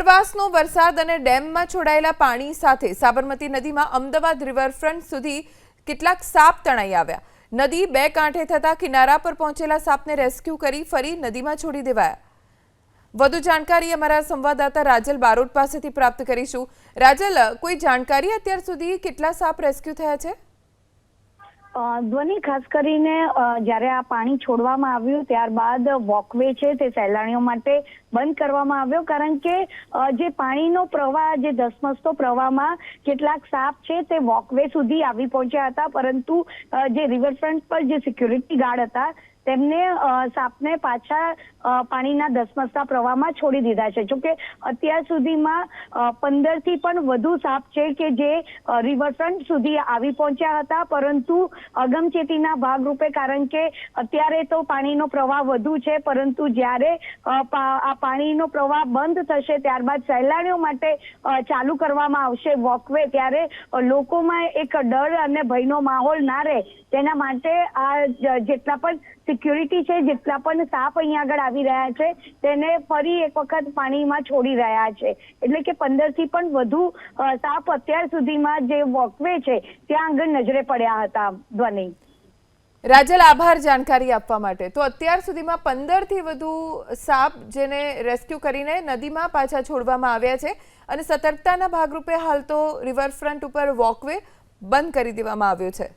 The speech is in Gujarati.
ઉપરવાસનો વરસાદ અને ડેમમાં છોડાયેલા પાણી સાથે સાબરમતી નદીમાં અમદાવાદ રિવરફ્રન્ટ સુધી કેટલાક સાપ તણાઈ આવ્યા. નદી બે કાંઠે થતા કિનારા પર પહોંચેલા સાપને રેસ્ક્યુ કરી ફરી નદીમાં છોડી દેવાયા. વધુ જાણકારી અમારા સંવાદદાતા રાજલ બારોટ પાસેથી પ્રાપ્ત કરીશું. રાજલ, કોઈ જાણકારી અત્યાર સુધી કેટલા સાપ રેસ્ક્યુ થયા છે? ધ્વનિ, ખાસ કરીને જ્યારે આ પાણી છોડવામાં આવ્યું ત્યારબાદ વોકવે છે તે સહેલાણીઓ માટે બંધ કરવામાં આવ્યો, કારણ કે જે પાણીનો પ્રવાહ, જે ધસમસતો પ્રવાહમાં કેટલાક સાપ છે તે વોકવે સુધી આવી પહોંચ્યા હતા, પરંતુ જે રિવરફ્રન્ટ પર જે સિક્યુરિટી ગાર્ડ હતા તેમને સાપને પાછા પાણીના ધસમસતા પ્રવાહમાં છોડી દીધા છે. જોકે અત્યાર સુધીમાં 15 થી પણ વધુ સાપ છે કે જે રિવરફ્રન્ટ સુધી આવી પહોંચ્યા હતા, પરંતુ અગમચેતીના ભાગરૂપે, કારણ કે અત્યારે તો પાણીનો પ્રવાહ વધુ છે, પરંતુ જ્યારે આ પાણીનો પ્રવાહ બંધ થશે ત્યારબાદ સહેલાણીઓ માટે ચાલુ કરવામાં આવશે વોકવે, ત્યારે લોકોમાં એક ડર અને ભયનો માહોલ ના રહે તેના માટે આ જેટલા પણ સિક્યુરિટી છે, જેટલા પણ સાપ અહીંયા આગળ આવી રહ્યા છે તેને ફરી એક વખત પાણીમાં છોડી રહ્યા છે. એટલે કે 15 થી પણ વધુ સાપ અત્યાર સુધીમાં જે વોકવે છે ત્યાં આગળ નજરે પડ્યા હતા. ધ્વનિ, રાજલ, આભાર જાણકારી આપવા માટે. તો અત્યાર સુધીમાં 15 થી વધુ સાપ જેને રેસ્ક્યુ કરીને નદીમાં પાછા છોડવામાં આવ્યા છે અને સતર્કતાના ભાગરૂપે હાલ તો રિવરફ્રન્ટ ઉપર વોકવે બંધ કરી દેવામાં આવ્યો છે.